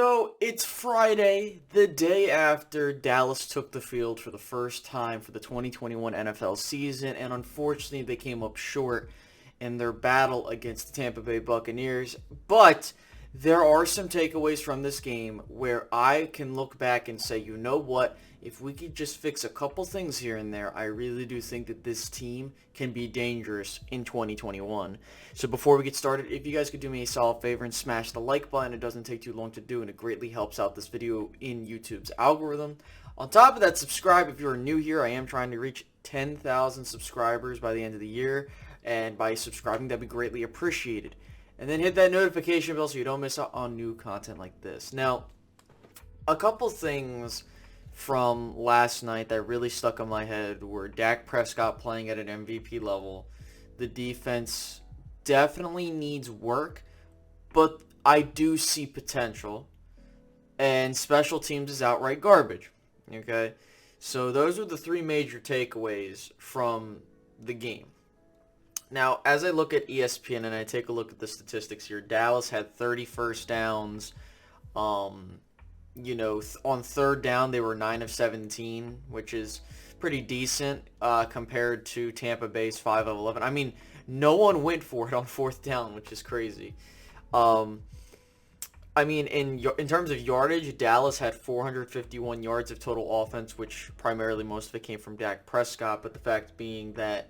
So it's Friday, the day after Dallas took the field for the first time for the 2021 NFL season, and unfortunately they came up short in their battle against the Tampa Bay Buccaneers. But there are some takeaways from this game where I can look back and say, you know what? If we could just fix a couple things here and there, I really do think that this team can be dangerous in 2021. So before we get started, if you guys could do me a solid favor and smash the like button, it doesn't take too long to do, and it greatly helps out this video in YouTube's algorithm. On top of that, subscribe if you're new here. I am trying to reach 10,000 subscribers by the end of the year, and by subscribing, that'd be greatly appreciated. And then hit that notification bell so you don't miss out on new content like this. Now, a couple things from last night that really stuck in my head were Dak Prescott playing at an MVP level. The defense definitely needs work, but I do see potential. And special teams is outright garbage. Okay? So those are the three major takeaways from the game. Now, as I look at ESPN and I take a look at the statistics here, Dallas had 30 first downs. On third down, they were 9 of 17, which is pretty decent compared to Tampa Bay's 5 of 11. I mean, no one went for it on fourth down, which is crazy. In terms of yardage, Dallas had 451 yards of total offense, which primarily most of it came from Dak Prescott. But the fact being that,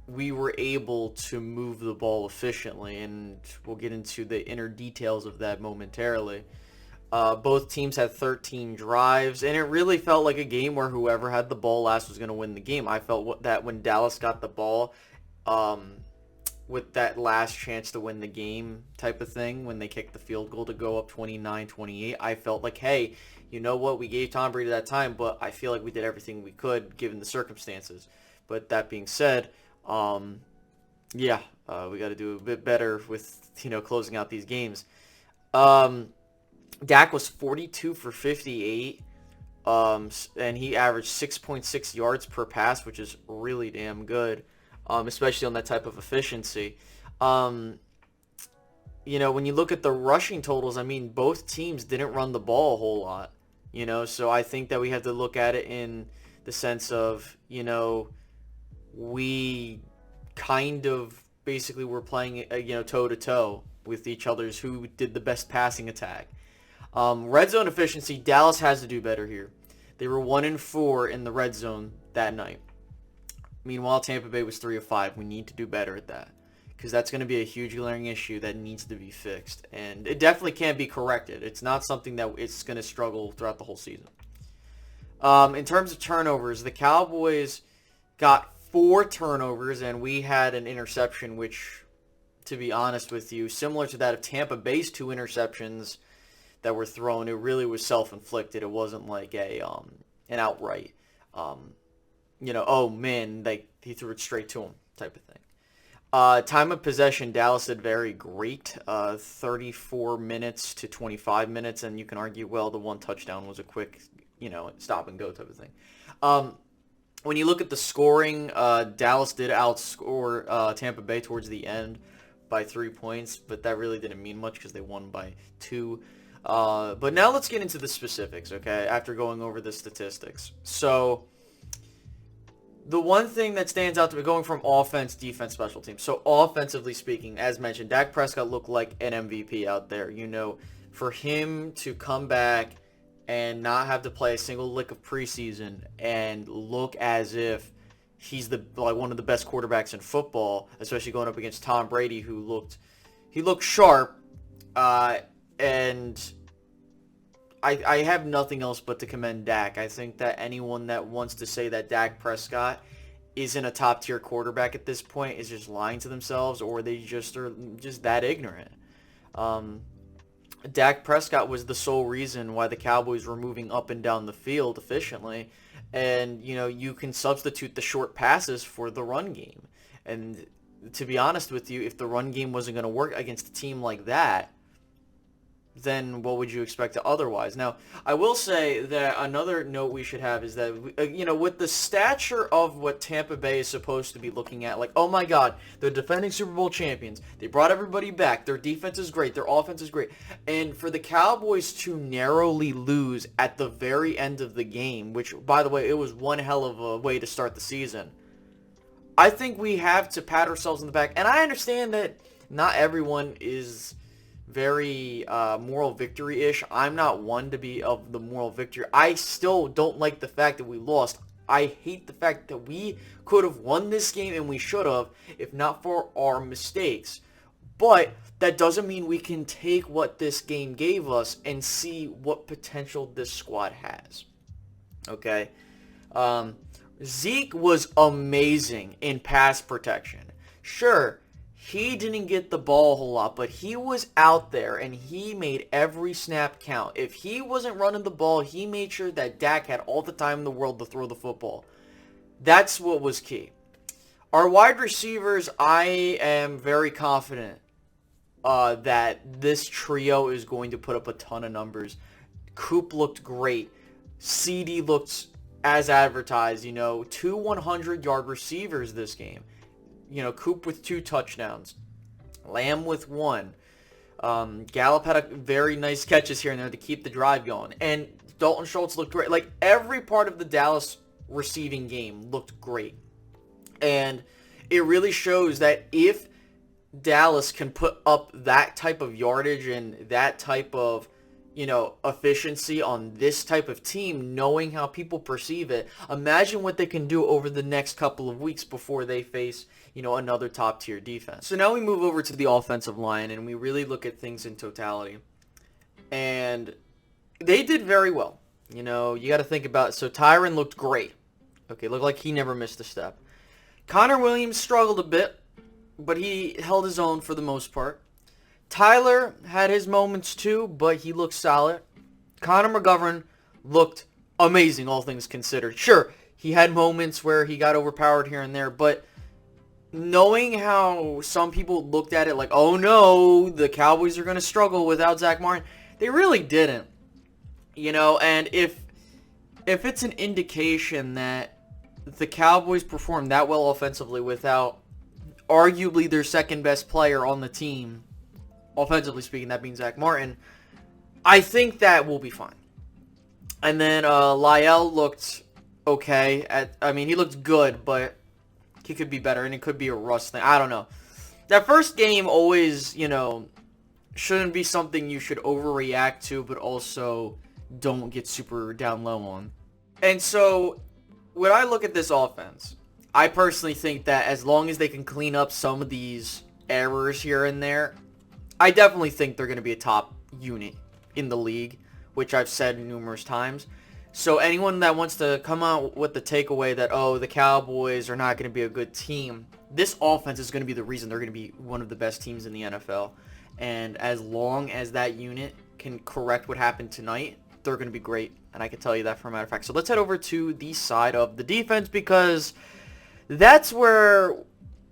we were able to move the ball efficiently, and we'll get into the inner details of that momentarily. Both teams had 13 drives, and it really felt like a game where whoever had the ball last was going to win the game. I felt that when Dallas got the ball with that last chance to win the game type of thing, when they kicked the field goal to go up 29-28, I felt like, hey, you know what, we gave Tom Brady that time, but I feel like we did everything we could given the circumstances. But that being said, we got to do a bit better with, closing out these games. Dak was 42 for 58, and he averaged 6.6 yards per pass, which is really damn good, especially on that type of efficiency. When you look at the rushing totals, both teams didn't run the ball a whole lot, so I think that we have to look at it in the sense of, we kind of basically were playing, toe-to-toe with each other's who did the best passing attack. Red zone efficiency, Dallas has to do better here. They were 1-4 in the red zone that night. Meanwhile, Tampa Bay was 3 of 5. We need to do better at that, because that's going to be a huge glaring issue that needs to be fixed, and it definitely can be corrected. It's not something that it's going to struggle throughout the whole season. In terms of turnovers, the Cowboys got 4 turnovers, and we had an interception, which, to be honest with you, similar to that of Tampa Bay's 2 interceptions that were thrown, it really was self-inflicted. It wasn't like an outright, oh man, he threw it straight to him type of thing. Time of possession, Dallas did very great, 34 minutes to 25 minutes, and you can argue, well, the one touchdown was a quick, stop and go type of thing. When you look at the scoring, Dallas did outscore Tampa Bay towards the end by 3 points, but that really didn't mean much because they won by 2. But now let's get into the specifics, okay, after going over the statistics. So the one thing that stands out to me, going from offense, defense, special teams. So offensively speaking, as mentioned, Dak Prescott looked like an MVP out there. For him to come back and not have to play a single lick of preseason and look as if he's one of the best quarterbacks in football, especially going up against Tom Brady, who looked sharp, and I have nothing else but to commend Dak. I think that anyone that wants to say that Dak Prescott isn't a top-tier quarterback at this point is just lying to themselves, or they just are just that ignorant. Dak Prescott was the sole reason why the Cowboys were moving up and down the field efficiently. And, you can substitute the short passes for the run game. And to be honest with you, if the run game wasn't going to work against a team like that, then what would you expect otherwise? Now, I will say that another note we should have is that, with the stature of what Tampa Bay is supposed to be looking at, like, oh my God, they're defending Super Bowl champions. They brought everybody back. Their defense is great. Their offense is great. And for the Cowboys to narrowly lose at the very end of the game, which, by the way, it was one hell of a way to start the season, I think we have to pat ourselves on the back. And I understand that not everyone is very moral victory-ish. I'm not one to be of the moral victory. I still don't like the fact that we lost. I hate the fact that we could have won this game, and we should have, if not for our mistakes. But that doesn't mean we can take what this game gave us and see what potential this squad has. Okay? Zeke was amazing in pass protection. Sure, he didn't get the ball a whole lot, but he was out there, and he made every snap count. If he wasn't running the ball, he made sure that Dak had all the time in the world to throw the football. That's what was key. Our wide receivers, I am very confident that this trio is going to put up a ton of numbers. Coop looked great. CD looked as advertised, 2 100-yard receivers this game. Coop with 2 touchdowns. Lamb with 1. Gallup had a very nice catches here and there to keep the drive going. And Dalton Schultz looked great. Like, every part of the Dallas receiving game looked great. And it really shows that if Dallas can put up that type of yardage and that type of, efficiency on this type of team, knowing how people perceive it, imagine what they can do over the next couple of weeks before they face, another top-tier defense. So now we move over to the offensive line, and we really look at things in totality. And they did very well. You got to think about it. So Tyron looked great. Okay, looked like he never missed a step. Connor Williams struggled a bit, but he held his own for the most part. Tyler had his moments too, but he looked solid. Connor McGovern looked amazing, all things considered. Sure, he had moments where he got overpowered here and there, but knowing how some people looked at it like, oh no, the Cowboys are going to struggle without Zach Martin, they really didn't. And if it's an indication that the Cowboys performed that well offensively without arguably their second best player on the team, offensively speaking, that being Zach Martin, I think that will be fine. And then Lyle looked okay. He looked good, but he could be better, and it could be a rust thing. I don't know. That first game always, shouldn't be something you should overreact to, but also don't get super down low on. And so, when I look at this offense, I personally think that as long as they can clean up some of these errors here and there, I definitely think they're going to be a top unit in the league, which I've said numerous times. So anyone that wants to come out with the takeaway that, oh, the Cowboys are not going to be a good team, this offense is going to be the reason they're going to be one of the best teams in the NFL. And as long as that unit can correct what happened tonight, they're going to be great. And I can tell you that for a matter of fact. So let's head over to the side of the defense, because that's where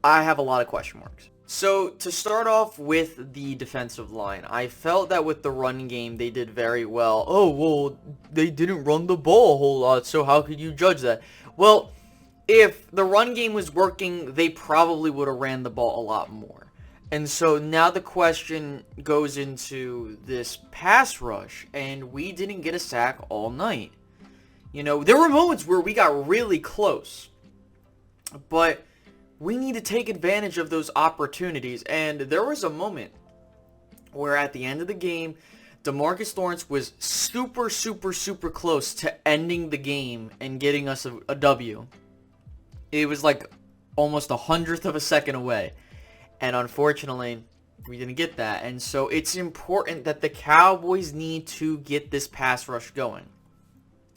I have a lot of question marks. So, to start off with the defensive line, I felt that with the run game, they did very well. Oh, well, they didn't run the ball a whole lot, so how could you judge that? Well, if the run game was working, they probably would have ran the ball a lot more. And so now the question goes into this pass rush, and we didn't get a sack all night. There were moments where we got really close, but we need to take advantage of those opportunities. And there was a moment where at the end of the game, DeMarcus Lawrence was super, super, super close to ending the game and getting us a W. It was like almost 100th of a second away. And unfortunately, we didn't get that. And so it's important that the Cowboys need to get this pass rush going.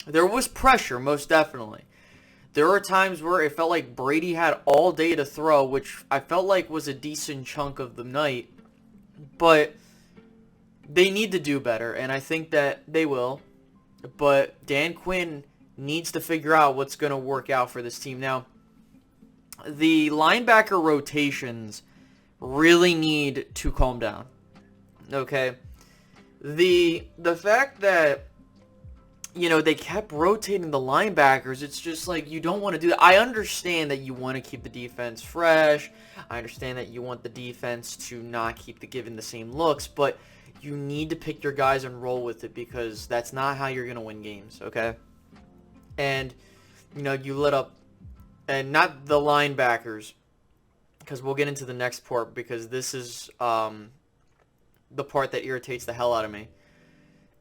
There was pressure, most definitely. There were times where it felt like Brady had all day to throw, which I felt like was a decent chunk of the night. But they need to do better, and I think that they will. But Dan Quinn needs to figure out what's going to work out for this team. Now, the linebacker rotations really need to calm down. Okay? The fact that, they kept rotating the linebackers, it's just like, you don't want to do that. I understand that you want to keep the defense fresh. I understand that you want the defense to not keep giving the same looks, but you need to pick your guys and roll with it, because that's not how you're going to win games, okay? And, you let up, and not the linebackers, because we'll get into the next part, because this is the part that irritates the hell out of me.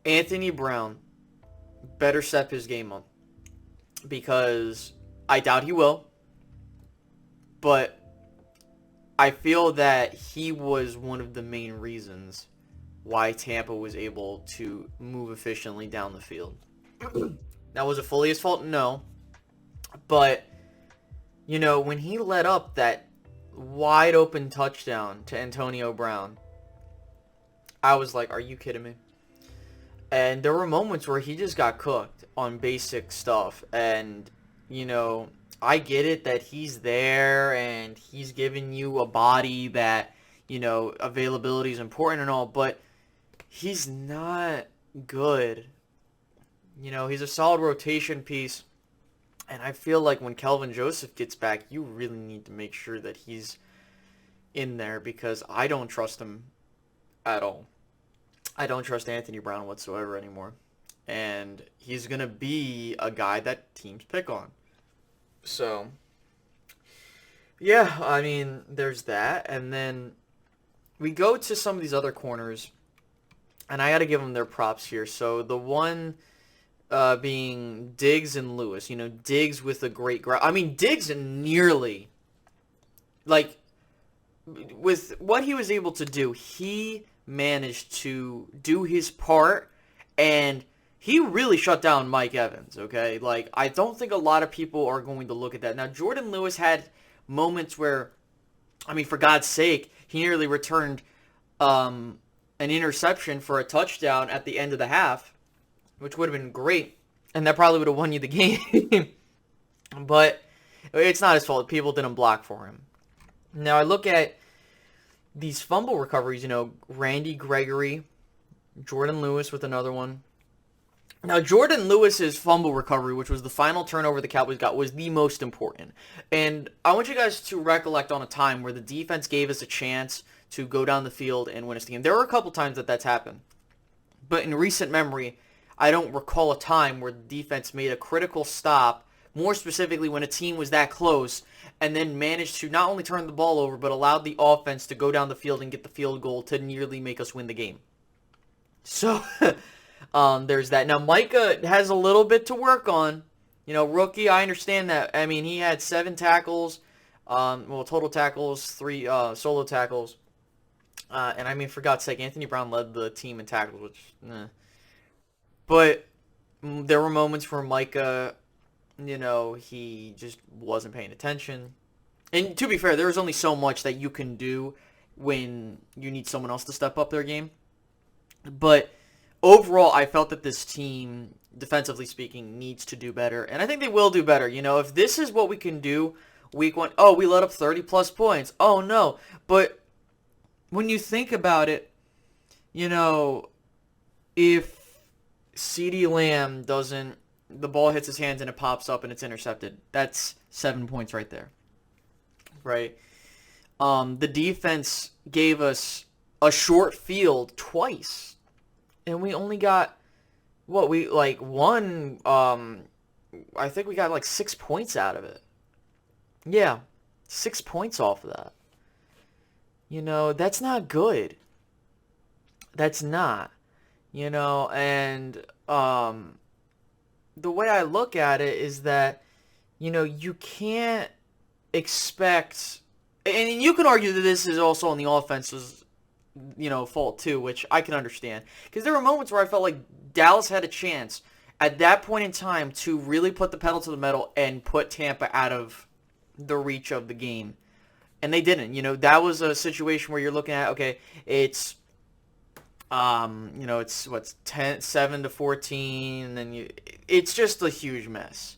Anthony Brown better step his game up, because I doubt he will, but I feel that he was one of the main reasons why Tampa was able to move efficiently down the field. Now, was it fully his fault? No. But, when he let up that wide open touchdown to Antonio Brown, I was like, are you kidding me? And there were moments where he just got cooked on basic stuff. And, I get it that he's there and he's giving you a body that, availability is important and all, but he's not good. He's a solid rotation piece. And I feel like when Kelvin Joseph gets back, you really need to make sure that he's in there, because I don't trust him at all. I don't trust Anthony Brown whatsoever anymore. And he's going to be a guy that teams pick on. So, yeah, I mean, there's that. And then we go to some of these other corners, and I got to give them their props here. So the one being Diggs and Lewis. Diggs with a great grab. I mean, Diggs nearly, like, with what he was able to do, he managed to do his part, and he really shut down Mike Evans, okay? Like, I don't think a lot of people are going to look at that. Now, Jordan Lewis had moments where, I mean, for God's sake, he nearly returned an interception for a touchdown at the end of the half, which would have been great, and that probably would have won you the game. But it's not his fault. People didn't block for him. Now, I look at these fumble recoveries, Randy Gregory, Jordan Lewis with another one. Now, Jordan Lewis's fumble recovery, which was the final turnover the Cowboys got, was the most important. And I want you guys to recollect on a time where the defense gave us a chance to go down the field and win us the game. There were a couple times that that's happened. But in recent memory, I don't recall a time where the defense made a critical stop, more specifically when a team was that close, and then managed to not only turn the ball over, but allowed the offense to go down the field and get the field goal to nearly make us win the game. So, there's that. Now, Micah has a little bit to work on. Rookie, I understand that. I mean, he had 7 tackles, total tackles, 3 solo tackles. And I mean, for God's sake, Anthony Brown led the team in tackles, which, But there were moments where Micah, he just wasn't paying attention. And to be fair, there is only so much that you can do when you need someone else to step up their game. But overall, I felt that this team, defensively speaking, needs to do better. And I think they will do better. If this is what we can do week 1, oh, we let up 30-plus points. Oh, no. But when you think about it, if CeeDee Lamb the ball hits his hands and it pops up and it's intercepted, that's 7 points right there. Right? The defense gave us a short field twice. And we only got, I think we got 6 points out of it. Yeah, 6 points off of that. That's not good. That's not. And the way I look at it is that, you can't expect, and you can argue that this is also on the offense's, fault too, which I can understand. Because there were moments where I felt like Dallas had a chance at that point in time to really put the pedal to the metal and put Tampa out of the reach of the game. And they didn't. That was a situation where you're looking at, okay, it's, it's 7-14, and then it's just a huge mess.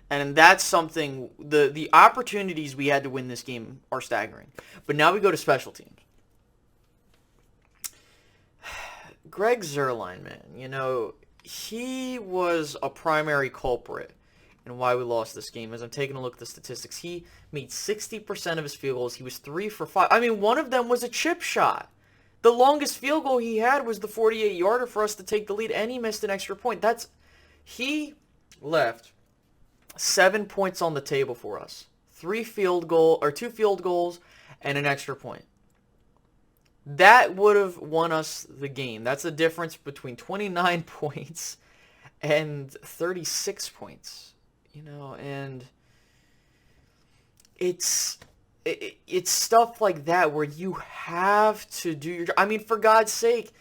And that's something, the opportunities we had to win this game are staggering. But now we go to special teams. Greg Zuerlein, man, you know, he was a primary culprit in why we lost this game. As I'm taking a look at the statistics, he made 60% of his field goals. He was 3 for 5. I mean, one of them was a chip shot. The longest field goal he had was the 48-yarder for us to take the lead, and he missed an extra point. He left 7 points on the table for us. 2 field goals and an extra point. That would have won us the game. That's the difference between 29 points and 36 points. You know, and it's stuff like that where you have to do your job. I mean, for God's sake,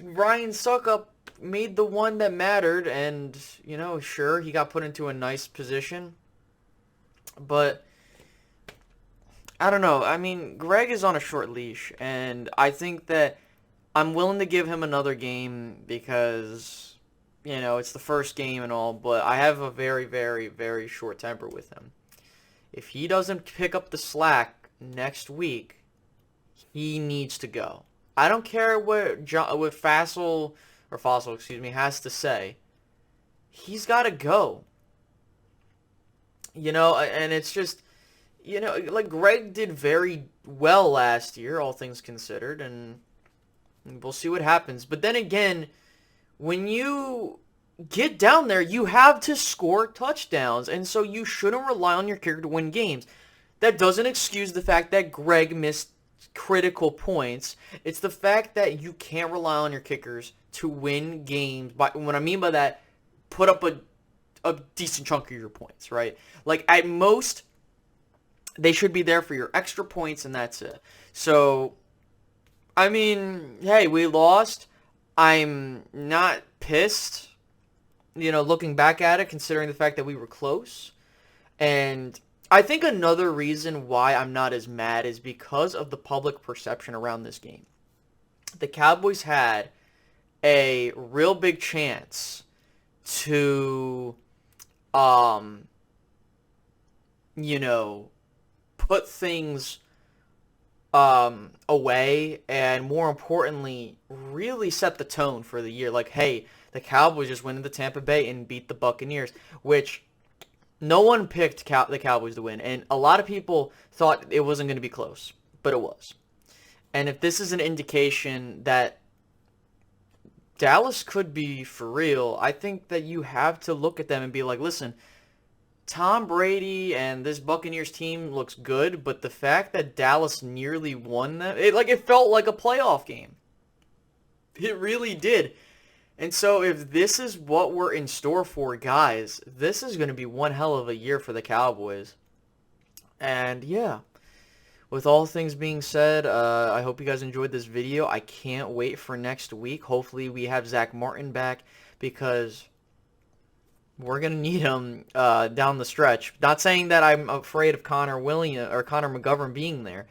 Ryan Suckup made the one that mattered, and, you know, sure, he got put into a nice position, but I don't know. I mean, Greg is on a short leash, and I think that I'm willing to give him another game because, you know, it's the first game and all, but I have a very, very, very short temper with him. If he doesn't pick up the slack next week, he needs to go. I don't care what Fossil has to say. He's got to go. You know, and it's just, you know, like Greg did very well last year, all things considered, and we'll see what happens. But then again, when you get down there, you have to score touchdowns, and so you shouldn't rely on your kicker to win games. That doesn't excuse the fact that Greg missed critical points. It's the fact that you can't rely on your kickers to win games. But what I mean by that, put up a decent chunk of your points, right? Like, at most, they should be there for your extra points, and that's it. So, I mean, hey, we lost. I'm not pissed, you know, looking back at it, considering the fact that we were close. And I think another reason why I'm not as mad is because of the public perception around this game. The Cowboys had a real big chance to, you know, put things away, and more importantly, really set the tone for the year. Like, hey, the Cowboys just went into Tampa Bay and beat the Buccaneers, which no one picked the Cowboys to win, and a lot of people thought it wasn't going to be close, but it was. And if this is an indication that Dallas could be for real, I think that you have to look at them and be like, listen, Tom Brady and this Buccaneers team looks good, but the fact that Dallas nearly won them, it felt like a playoff game. It really did. And so if this is what we're in store for, guys, this is going to be one hell of a year for the Cowboys. And yeah, with all things being said, I hope you guys enjoyed this video. I can't wait for next week. Hopefully we have Zach Martin back, because we're going to need him down the stretch. Not saying that I'm afraid of Connor McGovern being there.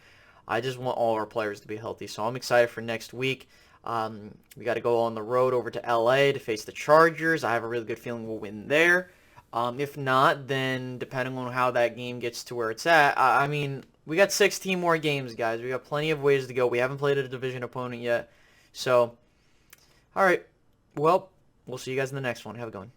I just want all our players to be healthy. So I'm excited for next week. We got to go on the road over to LA to face the Chargers. I have a really good feeling we'll win there. If not, then depending on how that game gets to where it's at, I mean, we got 16 more games, guys. We got plenty of ways to go. We haven't played a division opponent yet. So, all right. Well, we'll see you guys in the next one. Have a good one.